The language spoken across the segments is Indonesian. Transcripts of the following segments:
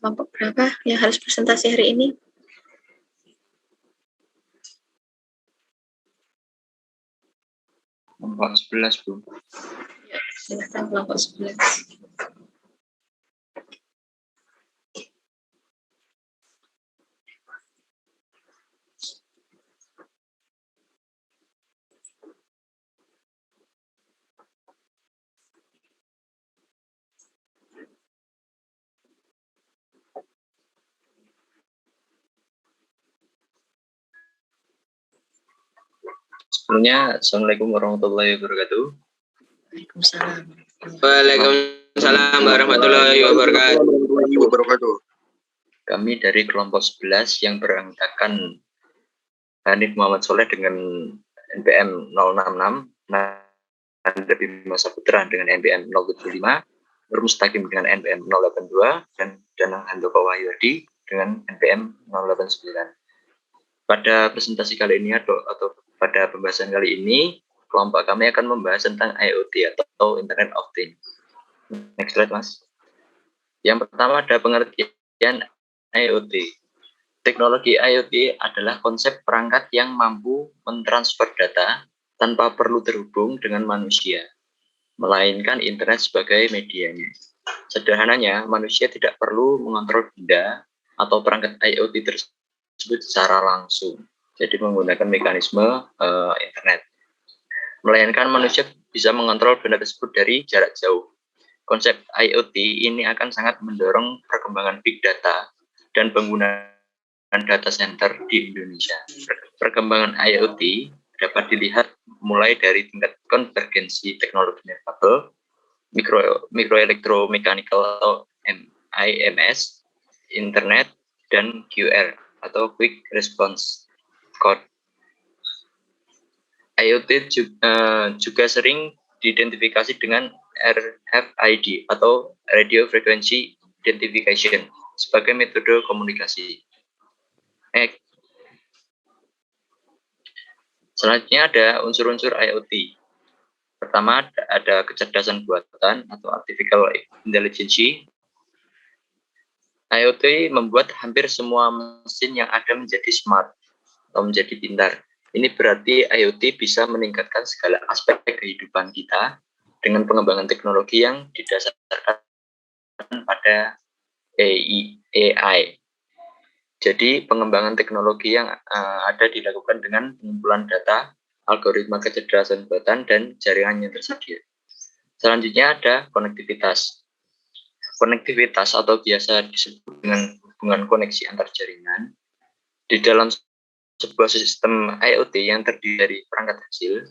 Kelompok berapa yang harus presentasi hari ini? Kelompok 11, Bu. Ya, silakan kelompok 11. Sebelumnya, Assalamualaikum warahmatullahi wabarakatuh. Waalaikumsalam. Waalaikumsalam warahmatullahi wabarakatuh. Kami dari kelompok 11 yang beranggotakan Hanif Muhammad Soleh dengan NPM 066, Nanda Bima Saputra dengan NPM 075, Nur Mustaqim dengan NPM 082, dan Danang Handoko Wahyudi dengan NPM 089. Pada presentasi kali ini atau pada pembahasan kali ini, kelompok kami akan membahas tentang IoT atau Internet of Things. Next slide, Mas. Yang pertama ada pengertian IoT. Teknologi IoT adalah konsep perangkat yang mampu mentransfer data tanpa perlu terhubung dengan manusia, melainkan internet sebagai medianya. Sederhananya, manusia tidak perlu mengontrol benda atau perangkat IoT tersebut secara langsung, jadi menggunakan mekanisme internet. Melainkan manusia bisa mengontrol benda tersebut dari jarak jauh. Konsep IoT ini akan sangat mendorong perkembangan big data dan penggunaan data center di Indonesia. Perkembangan IoT dapat dilihat mulai dari tingkat konvergensi teknologi nirkabel, mikroelektromekanikal atau MIMS, internet, dan QR atau quick response code. IoT juga sering diidentifikasi dengan RFID atau Radio Frequency Identification sebagai metode komunikasi. Selanjutnya ada unsur-unsur IoT. Pertama ada kecerdasan buatan atau artificial intelligence. IoT membuat hampir semua mesin yang ada menjadi smart atau menjadi pintar. Ini berarti IoT bisa meningkatkan segala aspek kehidupan kita dengan pengembangan teknologi yang didasarkan pada AI. Jadi pengembangan teknologi yang ada dilakukan dengan pengumpulan data, algoritma kecerdasan buatan, dan jaringan yang tersedia. Selanjutnya ada konektivitas. Konektivitas atau biasa disebut dengan hubungan koneksi antar jaringan. Di dalam sebuah sistem IoT yang terdiri dari perangkat kecil,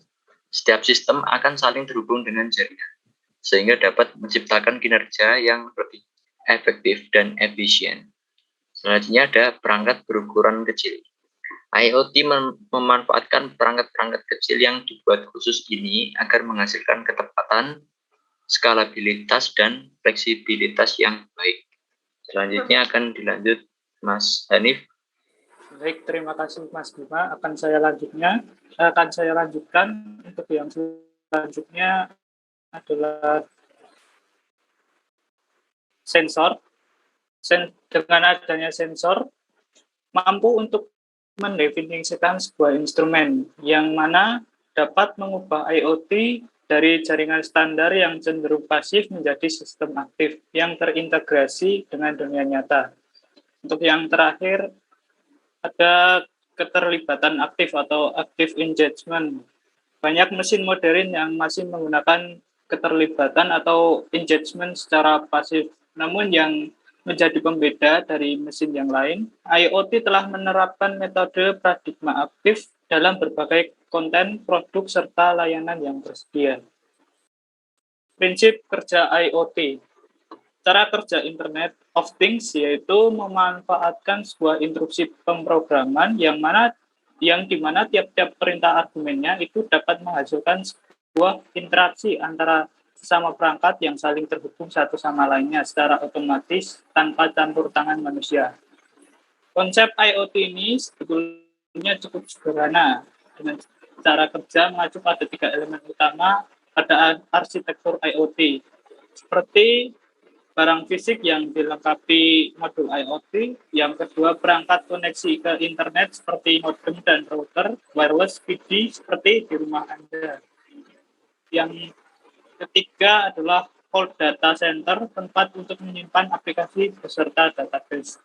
setiap sistem akan saling terhubung dengan jaringan, sehingga dapat menciptakan kinerja yang lebih efektif dan efisien. Selanjutnya ada perangkat berukuran kecil. IoT memanfaatkan perangkat-perangkat kecil yang dibuat khusus ini agar menghasilkan ketepatan, skalabilitas, dan fleksibilitas yang baik. Selanjutnya akan dilanjut Mas Hanif. Baik, terima kasih Mas Bima. Akan saya lanjutkan untuk yang selanjutnya adalah sensor. Dengan adanya sensor mampu untuk mendefinisikan sebuah instrumen yang mana dapat mengubah IoT dari jaringan standar yang cenderung pasif menjadi sistem aktif yang terintegrasi dengan dunia nyata. Untuk yang terakhir ada keterlibatan aktif atau active engagement. Banyak mesin modern yang masih menggunakan keterlibatan atau engagement secara pasif. Namun yang menjadi pembeda dari mesin yang lain, IoT telah menerapkan metode paradigma aktif dalam berbagai konten, produk, serta layanan yang tersedia. Prinsip kerja IoT. Cara kerja Internet of Things yaitu memanfaatkan sebuah instruksi pemrograman yang dimana tiap-tiap perintah argumennya itu dapat menghasilkan sebuah interaksi antara sesama perangkat yang saling terhubung satu sama lainnya secara otomatis tanpa campur tangan manusia. Konsep IoT ini sebetulnya cukup sederhana dengan cara kerja mengacu pada 3 elemen utama pada arsitektur IoT, seperti barang fisik yang dilengkapi modul IoT. Yang kedua, perangkat koneksi ke internet seperti modem dan router, wireless PD seperti di rumah Anda. Yang ketiga adalah cold data center, tempat untuk menyimpan aplikasi beserta database.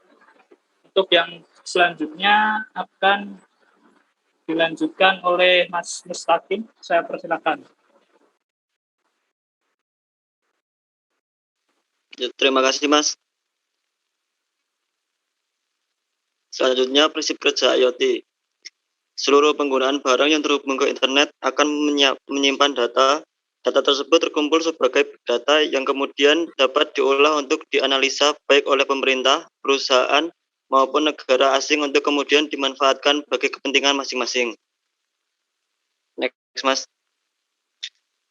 Untuk yang selanjutnya akan dilanjutkan oleh Mas Mustaqim. Saya persilakan. Ya, terima kasih, Mas. Selanjutnya, prinsip kerja IoT. Seluruh penggunaan barang yang terhubung ke internet akan menyimpan data. Data tersebut terkumpul sebagai big data yang kemudian dapat diolah untuk dianalisa baik oleh pemerintah, perusahaan, maupun negara asing untuk kemudian dimanfaatkan bagi kepentingan masing-masing. Next, Mas.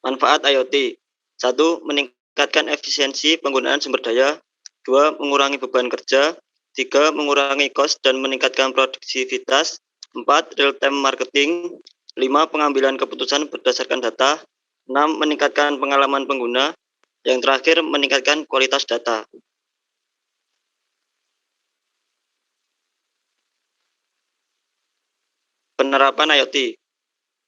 Manfaat IoT. 1. Meningkatkan efisiensi penggunaan sumber daya. 2. Mengurangi beban kerja. 3. Mengurangi kos dan meningkatkan produktivitas. 4. Real-time marketing. 5. Pengambilan keputusan berdasarkan data. 6. Meningkatkan pengalaman pengguna. Yang terakhir, meningkatkan kualitas data. Penerapan IoT.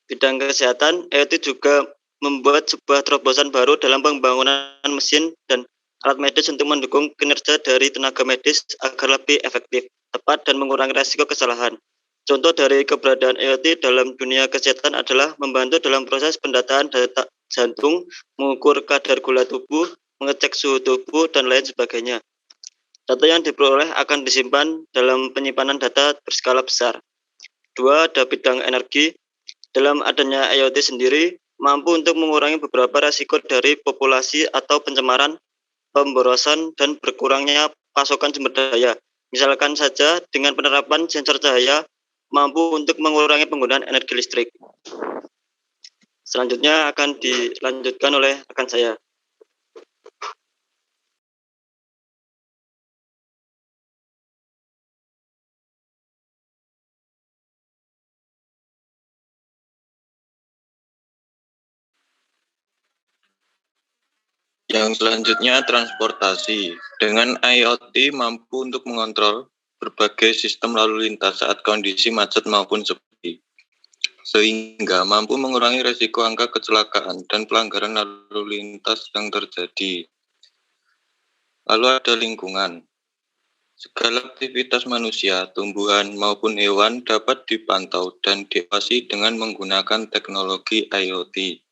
Bidang kesehatan, IoT juga membuat sebuah terobosan baru dalam pembangunan mesin dan alat medis untuk mendukung kinerja dari tenaga medis agar lebih efektif, tepat, dan mengurangi risiko kesalahan. Contoh dari keberadaan IoT dalam dunia kesehatan adalah membantu dalam proses pendataan data jantung, mengukur kadar gula tubuh, mengecek suhu tubuh, dan lain sebagainya. Data yang diperoleh akan disimpan dalam penyimpanan data berskala besar. 2. Ada bidang energi. Dalam adanya IoT sendiri, mampu untuk mengurangi beberapa risiko dari populasi atau pencemaran, pemborosan, dan berkurangnya pasokan sumber daya. Misalkan saja dengan penerapan sensor cahaya, mampu untuk mengurangi penggunaan energi listrik. Selanjutnya akan dilanjutkan oleh rekan saya. Yang selanjutnya transportasi. Dengan IoT mampu untuk mengontrol berbagai sistem lalu lintas saat kondisi macet maupun sepi, sehingga mampu mengurangi risiko angka kecelakaan dan pelanggaran lalu lintas yang terjadi. Lalu ada lingkungan. Segala aktivitas manusia, tumbuhan maupun hewan dapat dipantau dan diawasi dengan menggunakan teknologi IoT.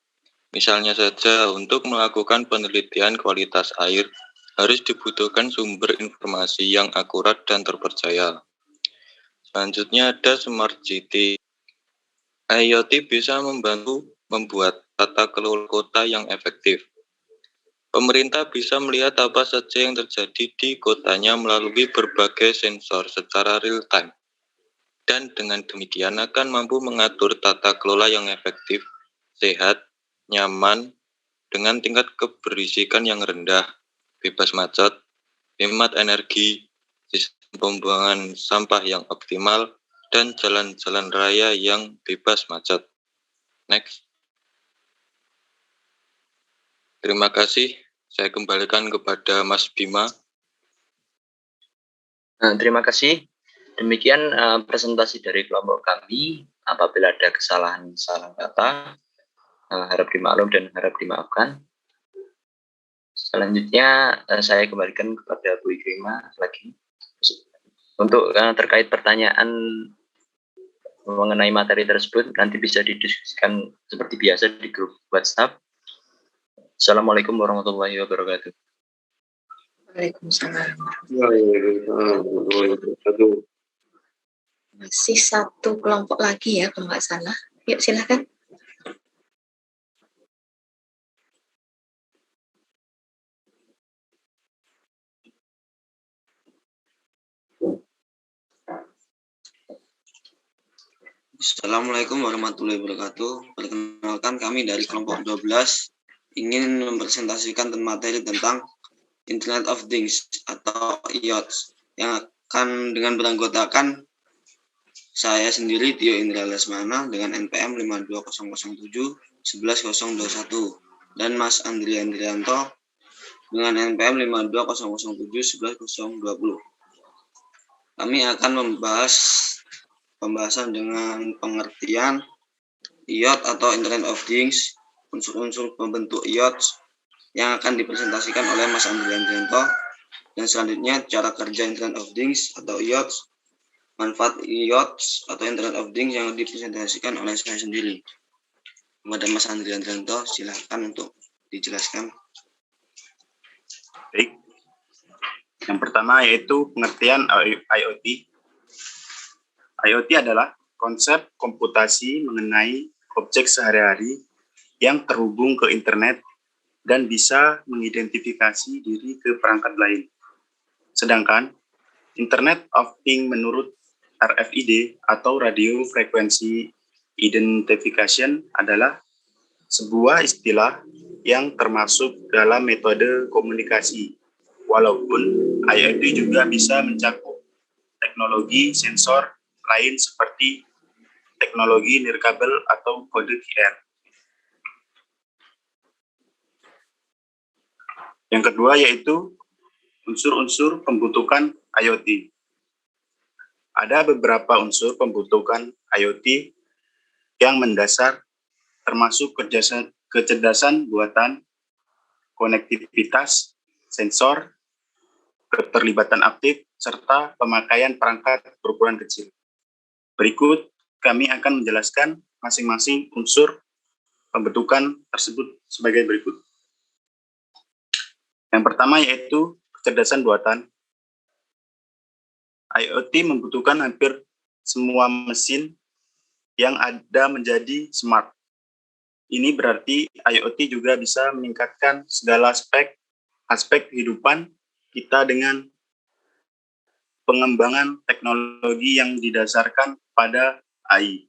Misalnya saja, untuk melakukan penelitian kualitas air, harus dibutuhkan sumber informasi yang akurat dan terpercaya. Selanjutnya ada Smart City. IoT bisa membantu membuat tata kelola kota yang efektif. Pemerintah bisa melihat apa saja yang terjadi di kotanya melalui berbagai sensor secara real-time. Dan dengan demikian akan mampu mengatur tata kelola yang efektif, sehat, nyaman, dengan tingkat keberisikan yang rendah, bebas macet, hemat energi, sistem pembuangan sampah yang optimal, dan jalan-jalan raya yang bebas macet. Next. Terima kasih. Saya kembalikan kepada Mas Bima. Terima kasih. Demikian presentasi dari kelompok kami. Apabila ada kesalahan kata, harap dimaklum dan harap dimaafkan. Selanjutnya saya kembalikan kepada Bu Ikrima lagi untuk terkait pertanyaan mengenai materi tersebut nanti bisa didiskusikan seperti biasa di grup WhatsApp. Assalamualaikum warahmatullahi wabarakatuh. Waalaikumsalam. Wabarakatuh. Masih satu kelompok lagi ya kalau nggak salah. Yuk silakan. Assalamualaikum warahmatullahi wabarakatuh. Perkenalkan, kami dari kelompok 12 ingin mempresentasikan materi tentang Internet of Things atau IoT yang akan dengan beranggotakan saya sendiri, Tio Indra Lesmana dengan NPM 52007 11021 dan Mas Andrianto dengan NPM 52.007.11.020. Kami akan membahas pembahasan dengan pengertian IoT atau Internet of Things, unsur-unsur pembentuk IoT yang akan dipresentasikan oleh Mas Andrian Jento, dan selanjutnya cara kerja Internet of Things atau IoT, manfaat IoT atau Internet of Things yang dipresentasikan oleh saya sendiri. Kepada Mas Andrian Jento, silakan untuk dijelaskan. Baik. Yang pertama yaitu pengertian IoT. IoT adalah konsep komputasi mengenai objek sehari-hari yang terhubung ke internet dan bisa mengidentifikasi diri ke perangkat lain. Sedangkan Internet of Things menurut RFID atau Radio Frequency Identification adalah sebuah istilah yang termasuk dalam metode komunikasi, walaupun IoT juga bisa mencakup teknologi sensor lain seperti teknologi nirkabel atau kode QR. Yang kedua yaitu unsur-unsur pembentukan IoT. Ada beberapa unsur pembentukan IoT yang mendasar, termasuk kecerdasan buatan, konektivitas, sensor, keterlibatan aktif, serta pemakaian perangkat berukuran kecil. Berikut kami akan menjelaskan masing-masing unsur pembentukan tersebut sebagai berikut. Yang pertama yaitu kecerdasan buatan. IoT membutuhkan hampir semua mesin yang ada menjadi smart. Ini berarti IoT juga bisa meningkatkan segala aspek kehidupan kita dengan pengembangan teknologi yang didasarkan pada AI.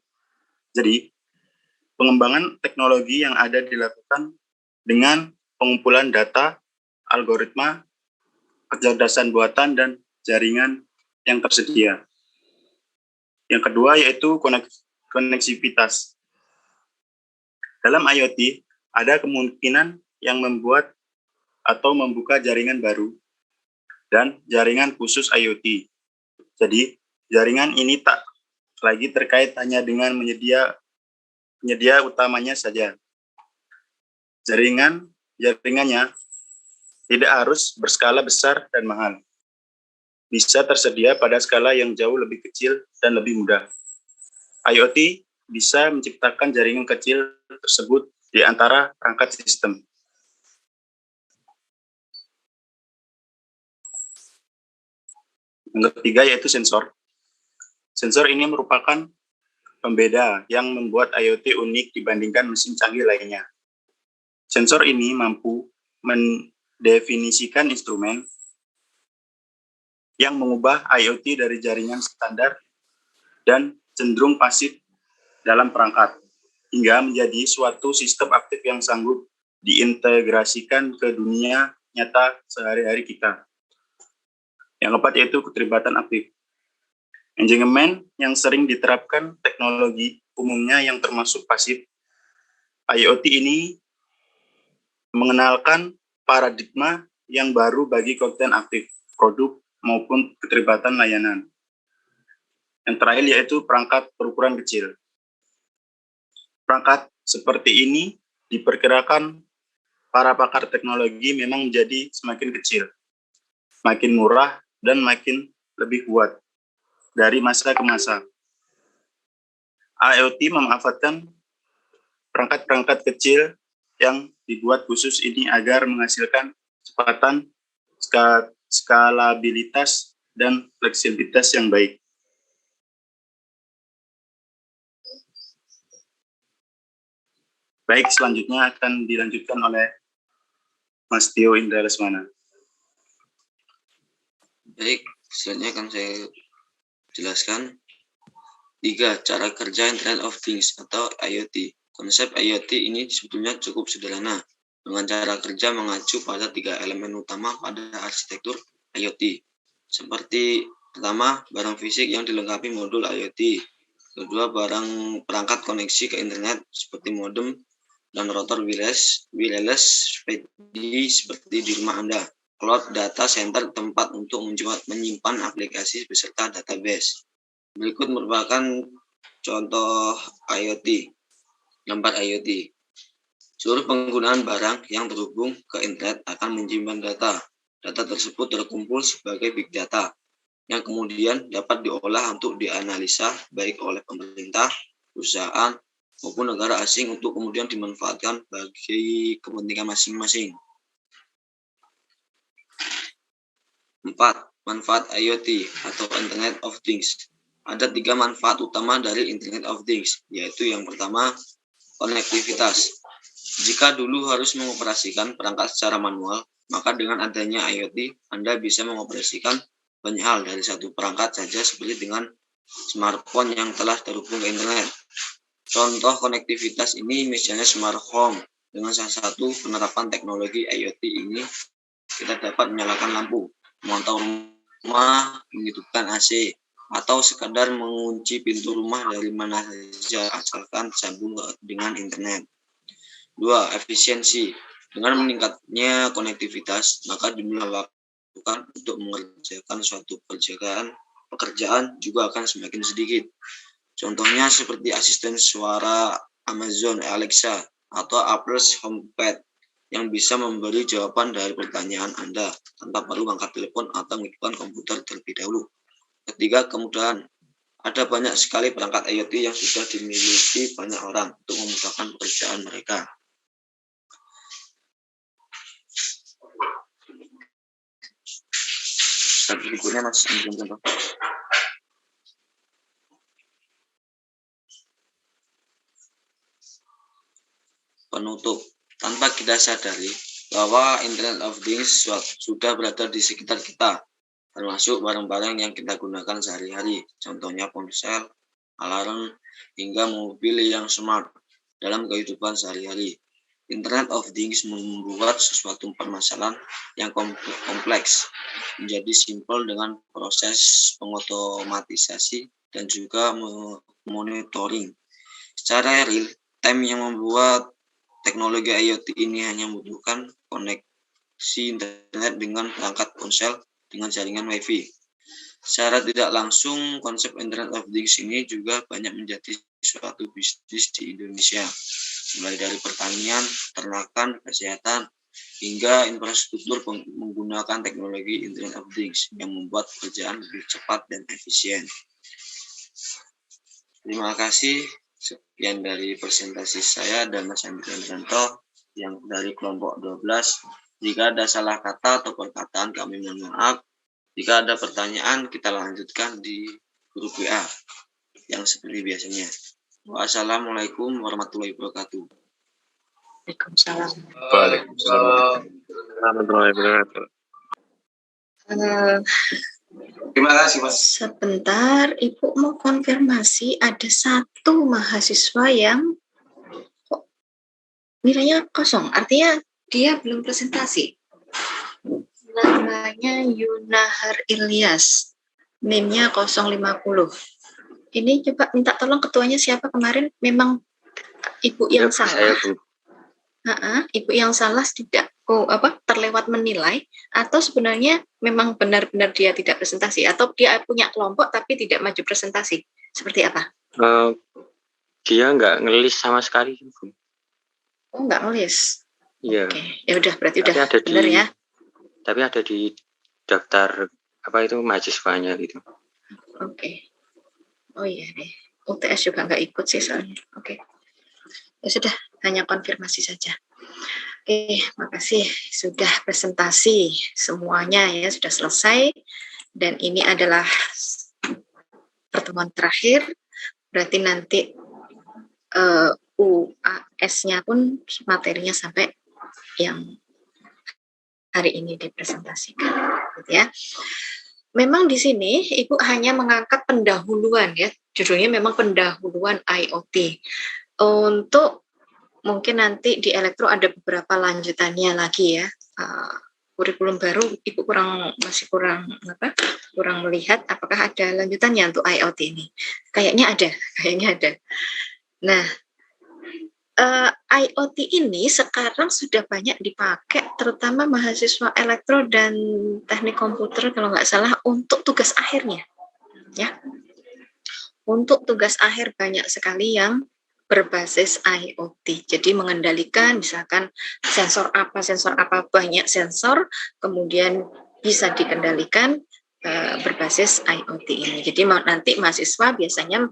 Jadi, pengembangan teknologi yang ada dilakukan dengan pengumpulan data, algoritma, kecerdasan buatan, dan jaringan yang tersedia. Yang kedua yaitu koneksivitas. Dalam IoT, ada kemungkinan yang membuat atau membuka jaringan baru dan jaringan khusus IoT. Jadi, jaringan ini tak lagi terkait hanya dengan penyedia utamanya saja. Jaringannya tidak harus berskala besar dan mahal. Bisa tersedia pada skala yang jauh lebih kecil dan lebih mudah. IoT bisa menciptakan jaringan kecil tersebut di antara perangkat sistem. Yang ketiga yaitu sensor. Sensor ini merupakan pembeda yang membuat IoT unik dibandingkan mesin canggih lainnya. Sensor ini mampu mendefinisikan instrumen yang mengubah IoT dari jaringan standar dan cenderung pasif dalam perangkat, hingga menjadi suatu sistem aktif yang sanggup diintegrasikan ke dunia nyata sehari-hari kita. Yang keempat yaitu keterlibatan aktif. Manajemen yang sering diterapkan teknologi umumnya yang termasuk pasif. IoT ini mengenalkan paradigma yang baru bagi konten aktif, produk maupun keterlibatan layanan. Yang terakhir yaitu perangkat berukuran kecil. Perangkat seperti ini diperkirakan para pakar teknologi memang menjadi semakin kecil, makin murah, dan makin lebih kuat dari masa ke masa. IoT memanfaatkan perangkat-perangkat kecil yang dibuat khusus ini agar menghasilkan kecepatan, skalabilitas, dan fleksibilitas yang baik. Baik, selanjutnya akan dilanjutkan oleh Mas Tio Indra Lesmana. Baik, selanjutnya akan saya jelaskan 3. Cara kerja Internet of Things atau IoT. Konsep IoT ini sebetulnya cukup sederhana dengan cara kerja mengacu pada 3 elemen utama pada arsitektur IoT. Seperti pertama, barang fisik yang dilengkapi modul IoT. Kedua, perangkat koneksi ke internet seperti modem dan router wireless seperti di rumah Anda. Cloud data center tempat untuk menyimpan aplikasi beserta database. Berikut merupakan contoh IoT. Gambar IoT. Seluruh penggunaan barang yang terhubung ke internet akan menyimpan data. Data tersebut terkumpul sebagai big data yang kemudian dapat diolah untuk dianalisa baik oleh pemerintah, perusahaan, maupun negara asing untuk kemudian dimanfaatkan bagi kepentingan masing-masing. 4. Manfaat IoT atau Internet of Things. Ada 3 manfaat utama dari Internet of Things, yaitu yang pertama, konektivitas. Jika dulu harus mengoperasikan perangkat secara manual, maka dengan adanya IoT, Anda bisa mengoperasikan banyak hal dari satu perangkat saja seperti dengan smartphone yang telah terhubung ke internet. Contoh konektivitas ini misalnya smart home. Dengan salah satu penerapan teknologi IoT ini, kita dapat menyalakan lampu, memantau rumah, menghidupkan AC, atau sekadar mengunci pintu rumah dari mana saja asalkan sambung dengan internet. 2. Efisiensi. Dengan meningkatnya konektivitas, maka jumlah waktu untuk mengerjakan suatu pekerjaan juga akan semakin sedikit. Contohnya seperti asisten suara Amazon Alexa atau Apple's HomePod yang bisa memberi jawaban dari pertanyaan Anda tanpa perlu angkat telepon atau menghidupkan komputer terlebih dahulu. Ketiga, kemudahan. Ada banyak sekali perangkat IoT yang sudah dimiliki banyak orang untuk memudahkan pekerjaan mereka. Berikutnya Mas, contoh. Penutup. Tanpa kita sadari bahwa Internet of Things sudah berada di sekitar kita, termasuk barang-barang yang kita gunakan sehari-hari, contohnya ponsel, alarm, hingga mobil yang smart dalam kehidupan sehari-hari. Internet of Things membuat sesuatu permasalahan yang kompleks menjadi simpel dengan proses pengotomatisasi dan juga monitoring. Secara real time yang membuat teknologi IoT ini hanya membutuhkan koneksi internet dengan perangkat ponsel dengan jaringan Wi-Fi. Secara tidak langsung, konsep Internet of Things ini juga banyak menjadi suatu bisnis di Indonesia, mulai dari pertanian, peternakan, kesehatan, hingga infrastruktur menggunakan teknologi Internet of Things yang membuat pekerjaan lebih cepat dan efisien. Terima kasih. Sekian dari presentasi saya dan Mas Andrianto yang dari kelompok 12. Jika ada salah kata atau perkataan kami mohon maaf. Jika ada pertanyaan kita lanjutkan di grup WA yang seperti biasanya. Wassalamualaikum warahmatullahi wabarakatuh. Waalaikumsalam. Waalaikumsalam warahmatullahi wabarakatuh. Terima kasih, Mas. Sebentar, Ibu mau konfirmasi ada satu mahasiswa yang kok nilainya kosong, artinya dia belum presentasi. Namanya Yunahar Ilyas, NIM-nya 050. Ini coba minta tolong ketuanya siapa kemarin, memang Ibu yang salah. Ibu yang salah tidak terlewat menilai, atau sebenarnya memang benar-benar dia tidak presentasi, atau dia punya kelompok tapi tidak maju presentasi, seperti apa? Dia nggak ngelis sama sekali, Bu. Oh, nggak ngelis. Iya. Oke, ya udah berarti tapi udah benar ya. Tapi ada di daftar mahasiswanya gitu. Oke. Oh iya deh. UTS juga nggak ikut sih soalnya. Oke. Ya sudah, hanya konfirmasi saja. Oke, makasih sudah presentasi semuanya ya, sudah selesai, dan ini adalah pertemuan terakhir, berarti nanti UAS-nya pun materinya sampai yang hari ini dipresentasikan, gitu ya. Memang di sini Ibu hanya mengangkat pendahuluan ya, judulnya memang pendahuluan IoT. Untuk mungkin nanti di elektro ada beberapa lanjutannya lagi ya. Kurikulum baru Ibu masih kurang melihat apakah ada lanjutannya untuk IoT ini. Kayaknya ada. Nah, IoT ini sekarang sudah banyak dipakai, terutama mahasiswa elektro dan teknik komputer kalau nggak salah untuk tugas akhirnya, ya. Untuk tugas akhir banyak sekali yang berbasis IoT. Jadi mengendalikan misalkan sensor apa banyak sensor, kemudian bisa dikendalikan berbasis IoT ini. Jadi nanti mahasiswa biasanya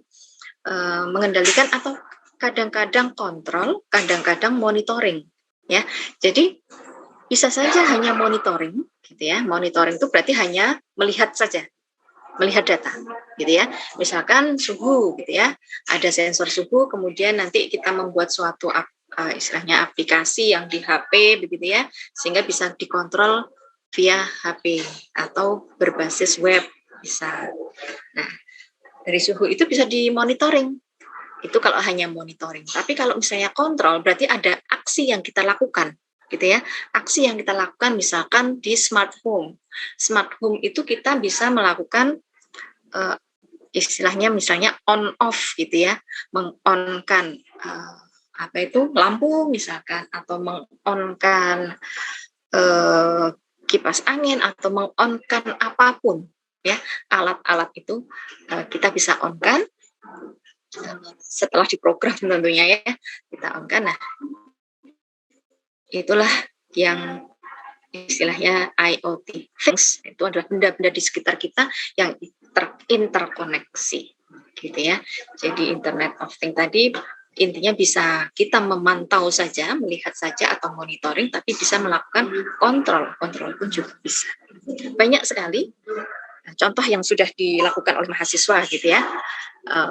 mengendalikan atau kadang-kadang kontrol, kadang-kadang monitoring, ya. Jadi bisa saja hanya monitoring, gitu ya. Monitoring itu berarti hanya melihat saja, melihat data, gitu ya. Misalkan suhu, gitu ya. Ada sensor suhu, kemudian nanti kita membuat suatu istilahnya aplikasi yang di HP, begitu ya, sehingga bisa dikontrol via HP atau berbasis web bisa. Nah, dari suhu itu bisa dimonitoring. Itu kalau hanya monitoring. Tapi kalau misalnya kontrol, berarti ada aksi yang kita lakukan, gitu ya. Aksi yang kita lakukan misalkan di smart home. Smart home itu kita bisa melakukan istilahnya misalnya on off, gitu ya, mengonkan lampu misalkan, atau mengonkan kipas angin, atau mengonkan apapun, ya, alat-alat itu kita bisa onkan setelah diprogram tentunya, ya, kita onkan. Nah, itulah yang istilahnya IoT. Things itu adalah benda-benda di sekitar kita yang interkoneksi, gitu ya. Jadi Internet of Things tadi intinya bisa kita memantau saja, melihat saja atau monitoring, tapi bisa melakukan kontrol pun juga bisa. Banyak sekali contoh yang sudah dilakukan oleh mahasiswa, gitu ya.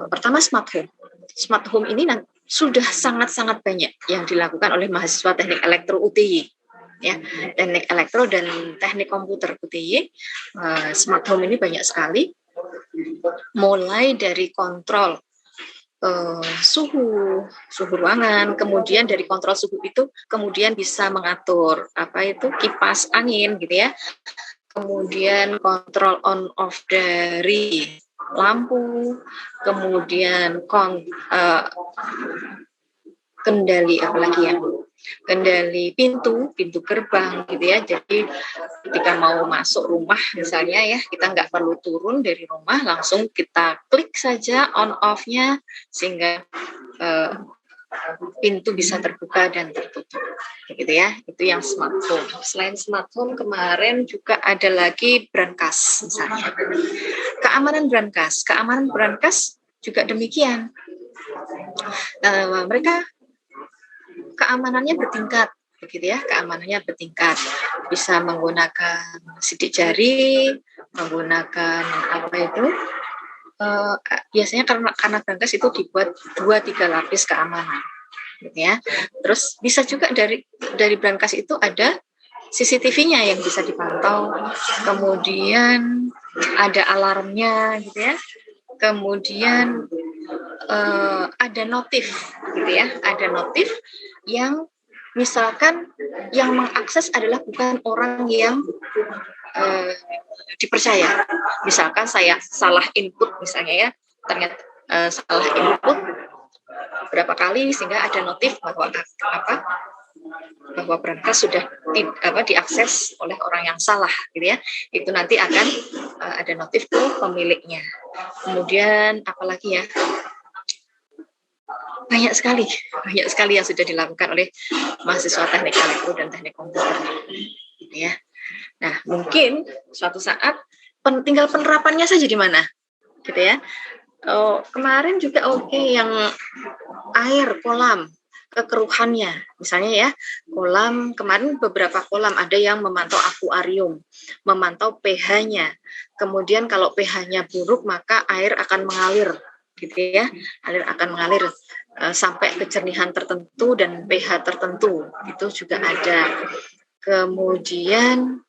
Pertama smart home. Smart home ini sudah sangat-sangat banyak yang dilakukan oleh mahasiswa teknik elektro UTY, ya, teknik elektro dan teknik komputer UTY. Smart home ini banyak sekali, mulai dari kontrol suhu ruangan, kemudian dari kontrol suhu itu kemudian bisa mengatur kipas angin, gitu ya. Kemudian kontrol on off dari lampu, kemudian kendali kendali pintu gerbang, gitu ya. Jadi ketika mau masuk rumah misalnya, ya, kita nggak perlu turun dari rumah, langsung kita klik saja on off-nya sehingga pintu bisa terbuka dan tertutup, gitu ya. Itu yang smart home. Selain smart home, kemarin juga ada lagi brankas misalnya. Keamanan brankas juga demikian. Mereka keamanannya bertingkat, begitu ya. Keamanannya bertingkat. Bisa menggunakan sidik jari, menggunakan biasanya karena brankas itu dibuat 2-3 lapis keamanan, gitu ya. Terus bisa juga dari brankas itu ada CCTV-nya yang bisa dipantau, kemudian ada alarmnya, gitu ya. Kemudian ada notif, gitu ya. Ada notif yang misalkan yang mengakses adalah bukan orang yang dipercaya. Misalkan saya salah input misalnya, ya, ternyata salah input berapa kali sehingga ada notif bahwa brankas sudah diakses oleh orang yang salah, gitu ya. Itu nanti akan ada notif ke pemiliknya. Kemudian apalagi, ya, banyak sekali yang sudah dilakukan oleh mahasiswa teknik elektro dan teknik komputer, gitu ya. Nah, mungkin suatu saat tinggal penerapannya saja di mana, gitu ya. Kemarin juga yang air kolam, kekeruhannya, misalnya, ya, kolam, kemarin beberapa kolam ada yang memantau akuarium, memantau pH-nya. Kemudian kalau pH-nya buruk maka air akan mengalir, gitu ya. Air akan mengalir sampai kejernihan tertentu dan pH tertentu, itu juga ada. Kemudian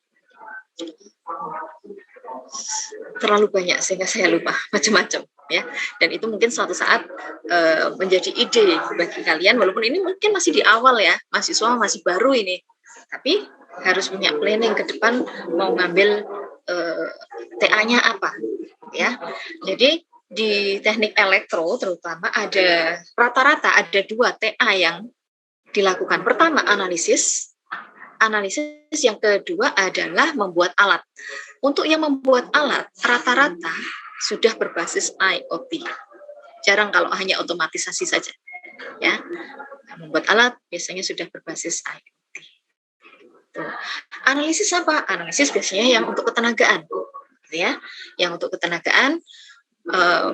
terlalu banyak sehingga saya lupa, macam-macam, ya. Dan itu mungkin suatu saat menjadi ide bagi kalian, walaupun ini mungkin masih di awal, ya, mahasiswa masih baru ini, tapi harus punya planning ke depan mau ngambil TA-nya apa, ya. Jadi di teknik elektro terutama ada rata-rata ada 2 TA yang dilakukan? Pertama, analisis. Analisis yang kedua adalah membuat alat. Untuk yang membuat alat, rata-rata sudah berbasis IoT. Jarang kalau hanya otomatisasi saja. Ya, membuat alat biasanya sudah berbasis IoT. Analisis apa? Analisis biasanya yang untuk ketenagaan, ya. Yang untuk ketenagaan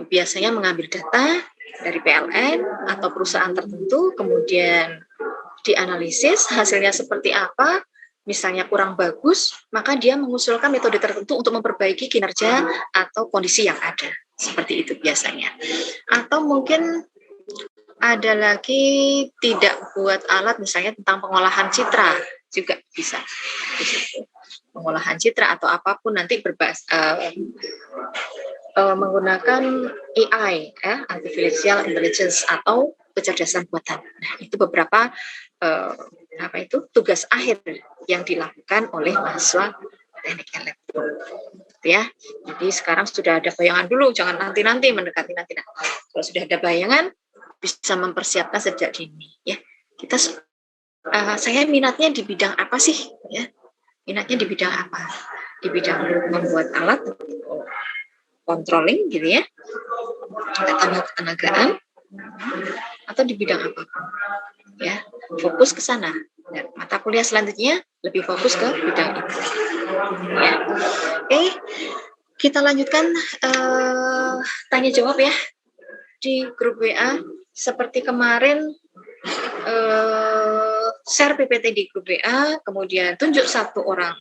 biasanya mengambil data dari PLN atau perusahaan tertentu, kemudian dianalisis hasilnya seperti apa. Misalnya kurang bagus, maka dia mengusulkan metode tertentu untuk memperbaiki kinerja atau kondisi yang ada. Seperti itu biasanya. Atau mungkin ada lagi tidak buat alat, misalnya tentang pengolahan citra juga bisa. Pengolahan citra atau apapun nanti menggunakan AI, ya, artificial intelligence atau kecerdasan buatan. Nah, itu beberapa tugas akhir yang dilakukan oleh mahasiswa teknik elektro. Ya, jadi sekarang sudah ada bayangan dulu, jangan nanti mendekati nanti. Kalau sudah ada bayangan, bisa mempersiapkan sejak dini. Ya, saya minatnya di bidang apa sih? Ya, minatnya di bidang apa? Di bidang membuat alat, controlling, gitu ya, atau ketenagaan, atau di bidang apapun. Ya, fokus ke sana. Dan mata kuliah selanjutnya lebih fokus ke bidang itu. Ya. Oke, kita lanjutkan tanya jawab ya di grup WA. Seperti kemarin share PPT di grup WA, kemudian tunjuk satu orang